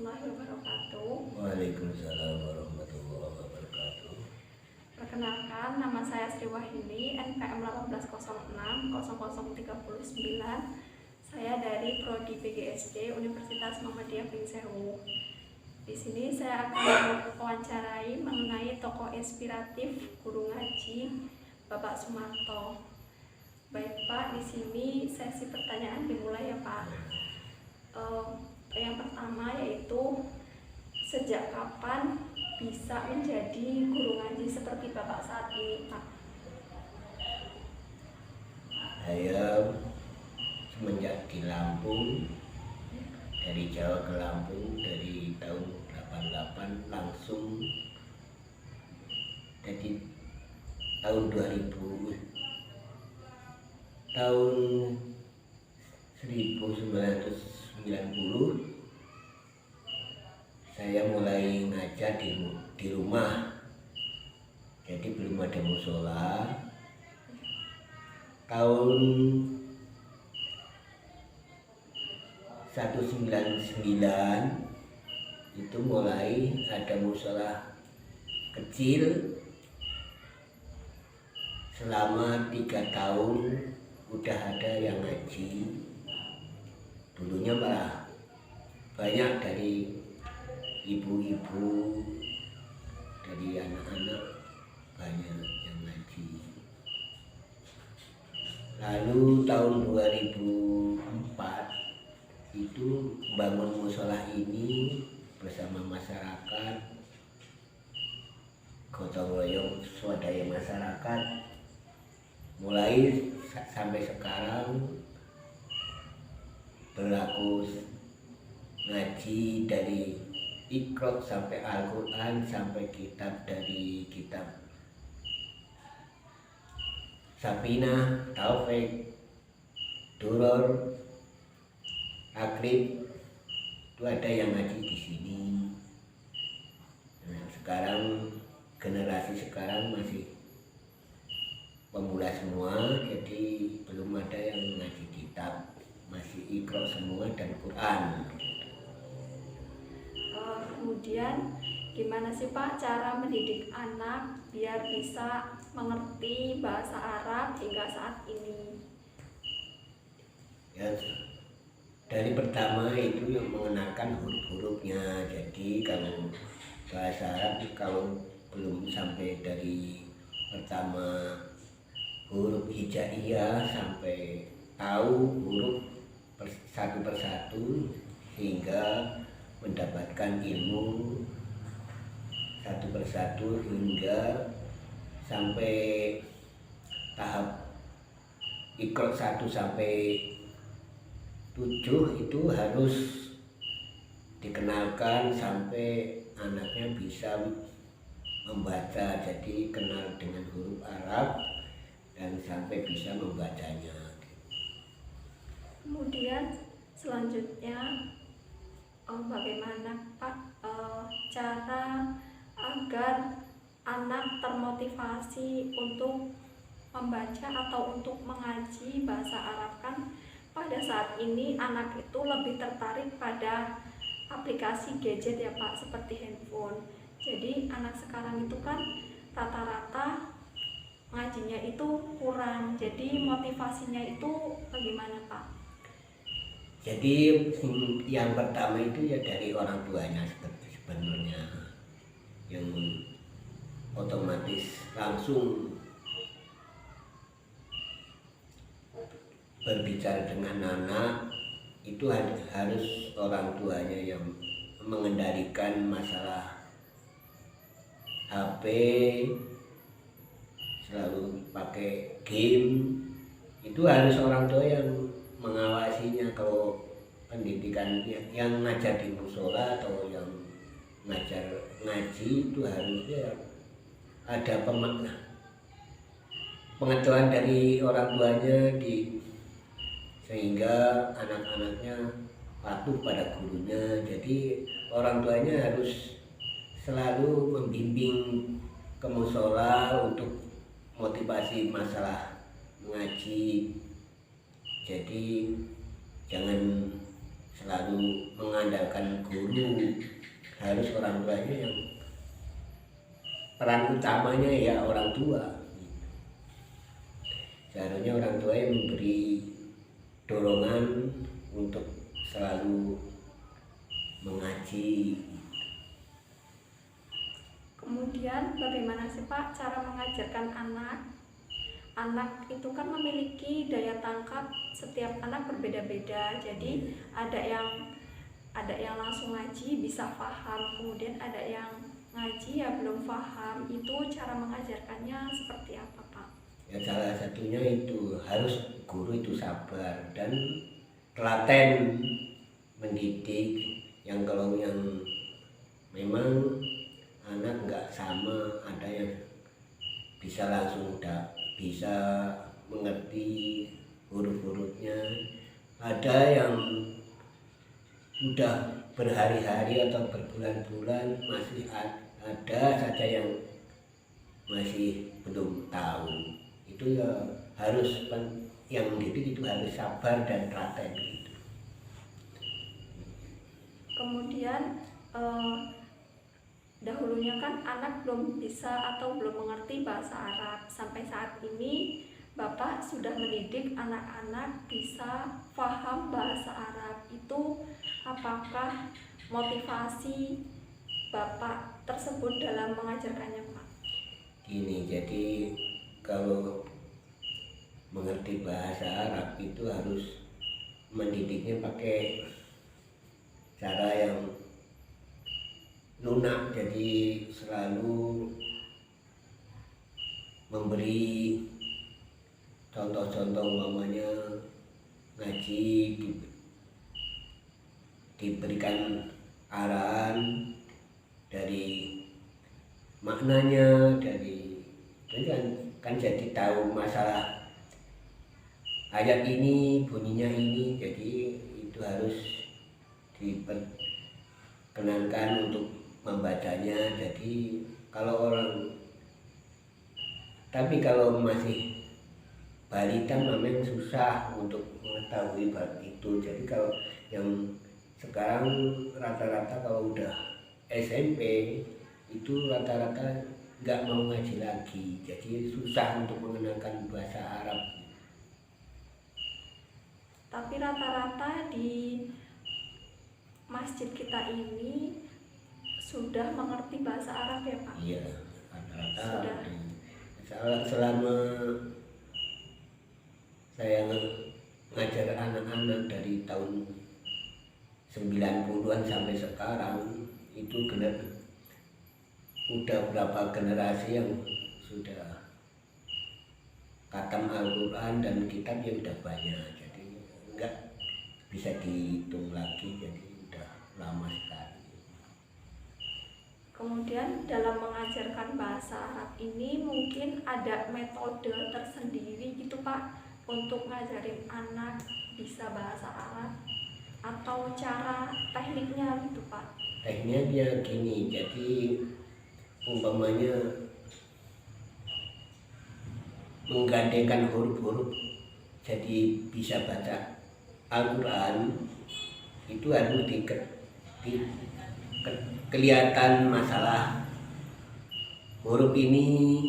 warahmatullahi wabarakatuh. Waalaikumsalam warahmatullahi wabarakatuh. Perkenalkan, nama saya Sri Wahyuni, NPM 1806039. Saya dari Prodi PGSD Universitas Muhammadiyah Pringsewu. Di sini saya akan mewawancarai mengenai tokoh inspiratif guru ngaji Bapak Sumarto. Baik Pak, di sini sesi pertanyaan dimulai ya Pak. Yang pertama yaitu sejak kapan bisa menjadi guru ngaji seperti Bapak saat ini Pak? Saya semenjak di Lampung, dari Jawa ke Lampung dari tahun 88 langsung, jadi tahun 1990 saya mulai ngajar di rumah, jadi belum ada musola. Tahun 1999 itu mulai ada musola kecil. Selama 3 tahun udah ada yang ngaji. Dulunya malah banyak dari ibu-ibu, dari anak-anak, banyak yang ngaji. Lalu tahun 2004 itu bangun musola ini bersama masyarakat, gotong royong swadaya masyarakat. Mulai sampai sekarang berlaku ngaji dari Iqra sampai Al-Quran, sampai kitab dari kitab Safinah, Taufik, Duror, Akrib, itu ada yang ngaji di sini. Nah, sekarang generasi sekarang masih pemula semua, jadi belum ada yang ngaji kitab, masih Iqra semua dan Quran. Kemudian gimana sih Pak cara mendidik anak biar bisa mengerti bahasa Arab hingga saat ini? Ya, dari pertama itu yang mengenalkan huruf-hurufnya. Jadi kalau bahasa Arab kalau belum sampai dari pertama huruf hijaiyah sampai tahu huruf satu persatu hingga mendapatkan ilmu satu persatu hingga sampai tahap Iqra 1 sampai 7 itu harus dikenalkan sampai anaknya bisa membaca, jadi kenal dengan huruf Arab dan sampai bisa membacanya. Kemudian selanjutnya bagaimana Pak cara agar anak termotivasi untuk membaca atau untuk mengaji bahasa Arab? Kan pada saat ini anak itu lebih tertarik pada aplikasi gadget ya Pak, seperti handphone. Jadi anak sekarang itu kan rata-rata ngajinya itu kurang, jadi motivasinya itu bagaimana Pak? Jadi yang pertama itu ya dari orang tuanya sebenarnya, yang otomatis langsung berbicara dengan anak itu harus orang tuanya yang mengendalikan masalah HP, selalu pakai game, itu harus orang tua yang mengawasinya. Kalau pendidikan yang ngajar di musola atau yang ngajar ngaji itu harusnya ada pengetahuan dari orang tuanya sehingga anak-anaknya patuh pada gurunya. Jadi orang tuanya harus selalu membimbing ke musola untuk motivasi masalah mengaji. Jadi jangan selalu selalu mengandalkan guru, harus orang tuanya yang peran utamanya ya orang tua. Seharusnya orang tua yang memberi dorongan untuk selalu mengaji. Kemudian bagaimana sih Pak cara mengajarkan anak? Anak itu kan memiliki daya tangkap, setiap anak berbeda-beda. Jadi ada yang langsung ngaji bisa paham, kemudian ada yang ngaji ya belum paham. Itu cara mengajarkannya seperti apa Pak? Ya salah satunya itu harus guru itu sabar dan telaten mendidik. Yang kalau yang memang anak nggak sama, ada yang bisa langsung bisa mengerti huruf-hurufnya, ada yang udah berhari-hari atau berbulan-bulan masih ada saja yang masih belum tahu. Itu ya harus yang mendidik itu harus sabar dan telaten gitu. Kemudian dahulunya kan anak belum bisa atau belum mengerti bahasa Arab. Sampai saat ini Bapak sudah mendidik anak-anak bisa paham bahasa Arab. Itu apakah motivasi Bapak tersebut dalam mengajarkannya Pak? Gini, jadi kalau mengerti bahasa Arab itu harus mendidiknya pakai cara yang lunak, jadi selalu memberi contoh-contoh, umpamanya ngaji diberikan arahan dari maknanya, dari kan jadi tahu masalah ayat ini bunyinya ini, jadi itu harus diperkenankan untuk membacanya. Jadi tapi kalau masih balita memang susah untuk mengetahui bab itu. Jadi kalau yang sekarang rata-rata kalau udah SMP itu rata-rata nggak mau ngaji lagi, jadi susah untuk mengenalkan bahasa Arab. Tapi rata-rata di masjid kita ini sudah mengerti bahasa Arab ya Pak? Iya, rata-rata sudah. Selama saya ngajar anak-anak dari tahun 90-an sampai sekarang, itu udah berapa generasi yang sudah khatam Al-Quran dan kitabnya udah banyak, jadi enggak bisa dihitung lagi, jadi udah lama sekali. Kemudian dalam mengajarkan bahasa Arab ini mungkin ada metode tersendiri gitu Pak untuk ngajarin anak bisa bahasa Arab, atau cara tekniknya gitu Pak? Tekniknya gini, jadi umpamanya menggandengkan huruf-huruf jadi bisa baca Al-Quran, itu harus kelihatan masalah huruf ini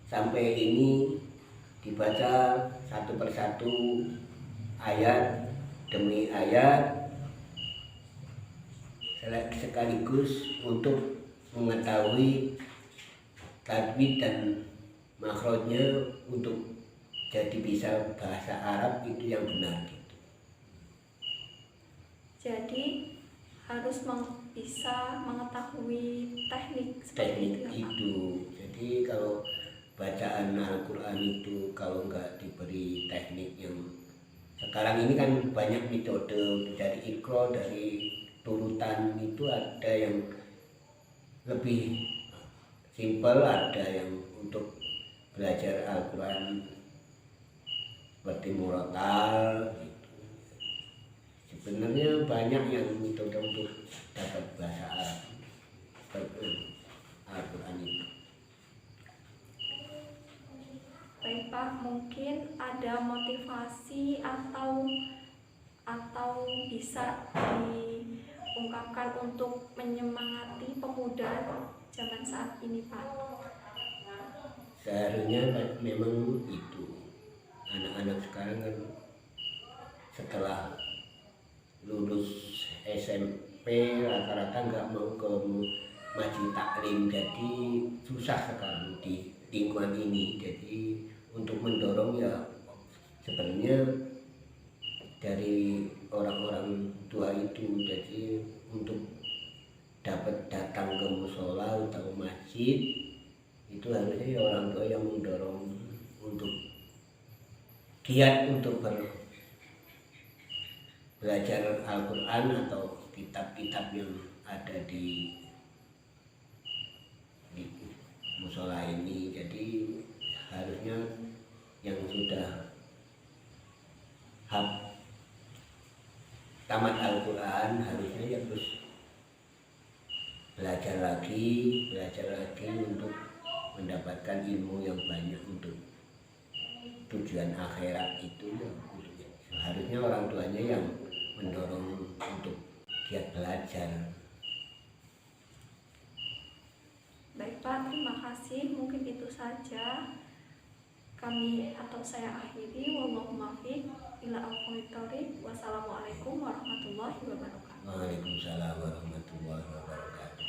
sampai ini dibaca satu persatu, ayat demi ayat, sekaligus untuk mengetahui tajwid dan makhrajnya untuk jadi bisa bahasa Arab itu yang benar gitu. Jadi harus bisa mengetahui teknik seperti itu. Jadi kalau bacaan Al-Quran itu kalau nggak diberi teknik yang sekarang ini kan banyak metode dari Iqra, dari turutan itu ada yang lebih simpel, ada yang untuk belajar Al-Quran seperti murotal gitu. Sebenarnya banyak yang metode untuk dapat bahasa Arab seperti Al-Quran itu. Baik Pak, mungkin ada motivasi atau bisa diungkapkan untuk menyemangati pemuda zaman saat ini, Pak? Seharusnya memang itu anak-anak sekarang kan setelah lulus SMP rata-rata nggak mau ke masjid taklim, jadi susah sekarang di lingkungan ini. Jadi untuk mendorong ya sebenarnya dari orang-orang tua itu, jadi untuk dapat datang ke musola atau masjid itu harusnya ya orang tua yang mendorong untuk giat untuk belajar Al-Quran atau kitab-kitab yang ada di musola ini. Jadi harusnya yang sudah tamat Al-Quran harusnya ya terus belajar lagi untuk mendapatkan ilmu yang banyak untuk tujuan akhirat itu ya. Harusnya orang tuanya yang mendorong untuk giat belajar. Baik Pak, terima kasih. Mungkin itu saja kami atau saya akhiri. Wallahu muwaffiq ila aqwamit thoriq. Wassalamualaikum warahmatullahi wabarakatuh. Waalaikumsalam warahmatullahi wabarakatuh.